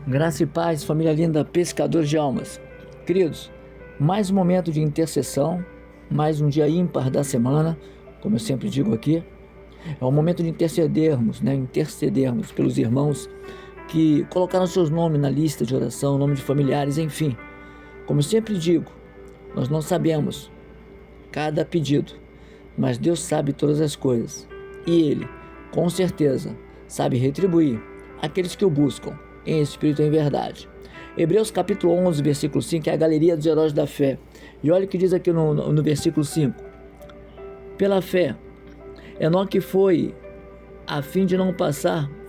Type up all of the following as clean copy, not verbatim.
Graça e paz, família linda, pescadores de almas. Queridos, mais um momento de intercessão, mais um dia ímpar da semana, como eu sempre digo aqui. É o momento de intercedermos, intercedermos pelos irmãos que colocaram seus nomes na lista de oração, nome de familiares, enfim. Como eu sempre digo, nós não sabemos cada pedido, mas Deus sabe todas as coisas. E Ele, com certeza, sabe retribuir aqueles que o buscam em espírito e em verdade. Hebreus capítulo 11, versículo 5, é a galeria dos heróis da fé. E olha o que diz aqui no versículo 5. Pela fé, Enoque foi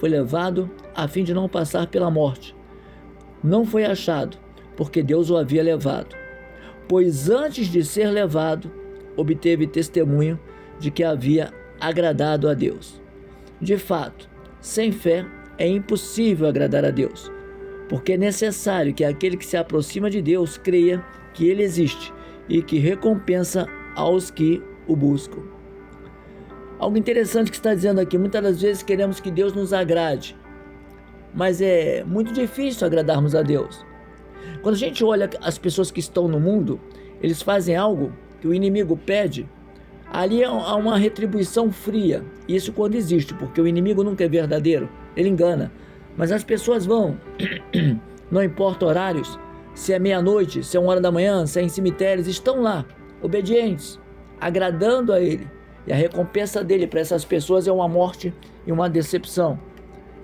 levado a fim de não passar pela morte. Não foi achado, porque Deus o havia levado. Pois antes de ser levado, obteve testemunho de que havia agradado a Deus. De fato, sem fé é impossível agradar a Deus, porque é necessário que aquele que se aproxima de Deus creia que Ele existe e que recompensa aos que o buscam. Algo interessante que está dizendo aqui: muitas das vezes queremos que Deus nos agrade, mas é muito difícil agradarmos a Deus. Quando a gente olha as pessoas que estão no mundo, eles fazem algo que o inimigo pede, ali há uma retribuição fria. Isso quando existe, porque o inimigo nunca é verdadeiro, ele engana. Mas as pessoas vão, não importa horários, se é meia-noite, se é 1 hora da manhã, se é em cemitérios, estão lá, obedientes, agradando a Ele. E a recompensa dele para essas pessoas é uma morte e uma decepção.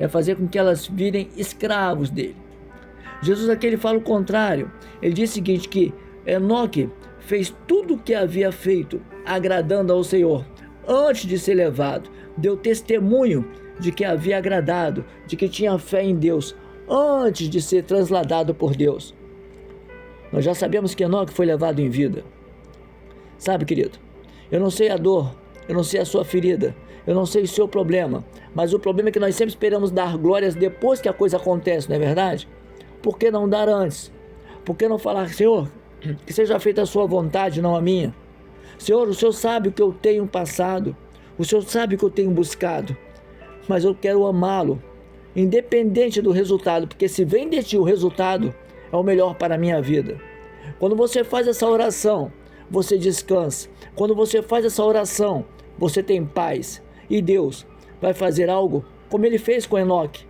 É fazer com que elas virem escravos dele. Jesus aqui ele fala o contrário. Ele diz o seguinte, que Enoque fez tudo o que havia feito, agradando ao Senhor. Antes de ser levado, deu testemunho de que havia agradado, de que tinha fé em Deus, antes de ser trasladado por Deus. Nós já sabemos que Enoque foi levado em vida. Sabe, querido, eu não sei a dor, eu não sei a sua ferida, eu não sei o seu problema, mas o problema é que nós sempre esperamos dar glórias depois que a coisa acontece, não é verdade? Por que não dar antes? Por que não falar, Senhor, que seja feita a sua vontade, não a minha? Senhor, o Senhor sabe o que eu tenho passado, o Senhor sabe o que eu tenho buscado, mas eu quero amá-lo, independente do resultado, porque se vem de ti o resultado, é o melhor para a minha vida. Quando você faz essa oração, você descansa. Quando você faz essa oração, você tem paz. E Deus vai fazer algo como Ele fez com Enoque.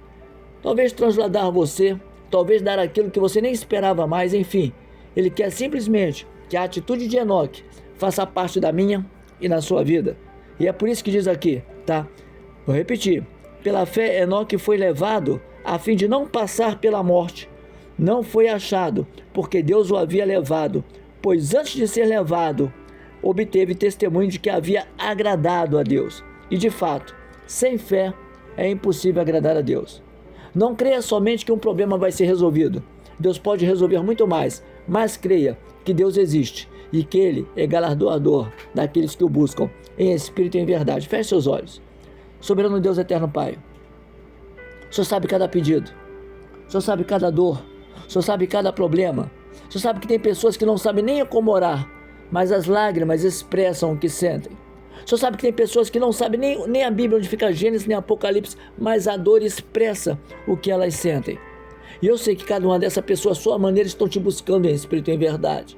Talvez trasladar você, talvez dar aquilo que você nem esperava mais, enfim. Ele quer simplesmente que a atitude de Enoque faça parte da minha e na sua vida. E é por isso que diz aqui, tá? Vou repetir. Pela fé, Enoque foi levado a fim de não passar pela morte. Não foi achado, porque Deus o havia levado. Pois antes de ser levado, obteve testemunho de que havia agradado a Deus. E de fato, sem fé é impossível agradar a Deus. Não creia somente que um problema vai ser resolvido. Deus pode resolver muito mais, mas creia que Deus existe e que Ele é galardoador daqueles que o buscam em espírito e em verdade. Feche seus olhos. Soberano Deus, eterno Pai, o Senhor sabe cada pedido, o Senhor sabe cada dor, o Senhor sabe cada problema. O Senhor sabe que tem pessoas que não sabem nem como orar, mas as lágrimas expressam o que sentem. O Senhor sabe que tem pessoas que não sabem nem a Bíblia onde fica Gênesis, nem Apocalipse, mas a dor expressa o que elas sentem. E eu sei que cada uma dessas pessoas, à sua maneira, estão te buscando em espírito e em verdade.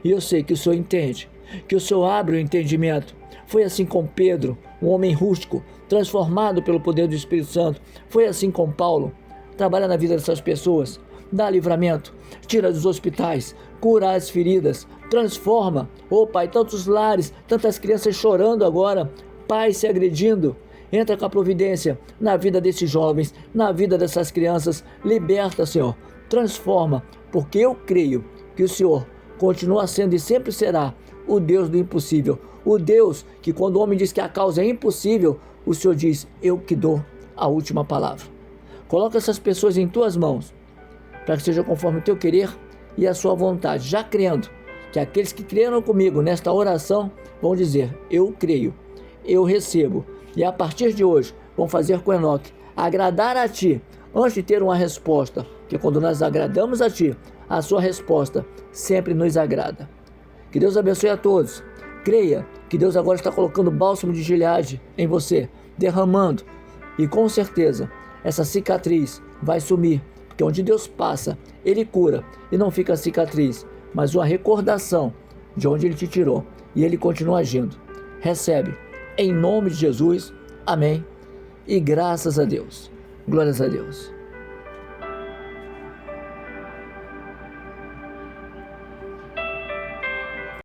E eu sei que o Senhor entende, que o Senhor abre o entendimento. Foi assim com Pedro, um homem rústico, transformado pelo poder do Espírito Santo. Foi assim com Paulo. Trabalha na vida dessas pessoas, dá livramento, tira dos hospitais, cura as feridas, transforma, Pai, tantos lares, tantas crianças chorando agora, pais se agredindo. Entra com a providência na vida desses jovens, na vida dessas crianças, liberta, Senhor, transforma, porque eu creio que o Senhor continua sendo e sempre será o Deus do impossível, o Deus que quando o homem diz que a causa é impossível, o Senhor diz, eu que dou a última palavra. Coloca essas pessoas em tuas mãos, para que seja conforme o teu querer e a sua vontade, já crendo que aqueles que creram comigo nesta oração vão dizer, eu creio, eu recebo, e a partir de hoje vão fazer com Enoque, agradar a ti, antes de ter uma resposta, que quando nós agradamos a ti, a sua resposta sempre nos agrada. Que Deus abençoe a todos, creia que Deus agora está colocando bálsamo de Gileade em você, derramando, e com certeza essa cicatriz vai sumir, Porque onde Deus passa, Ele cura e não fica cicatriz, mas uma recordação de onde Ele te tirou. E Ele continua agindo. Recebe, em nome de Jesus. Amém. E graças a Deus. Glórias a Deus.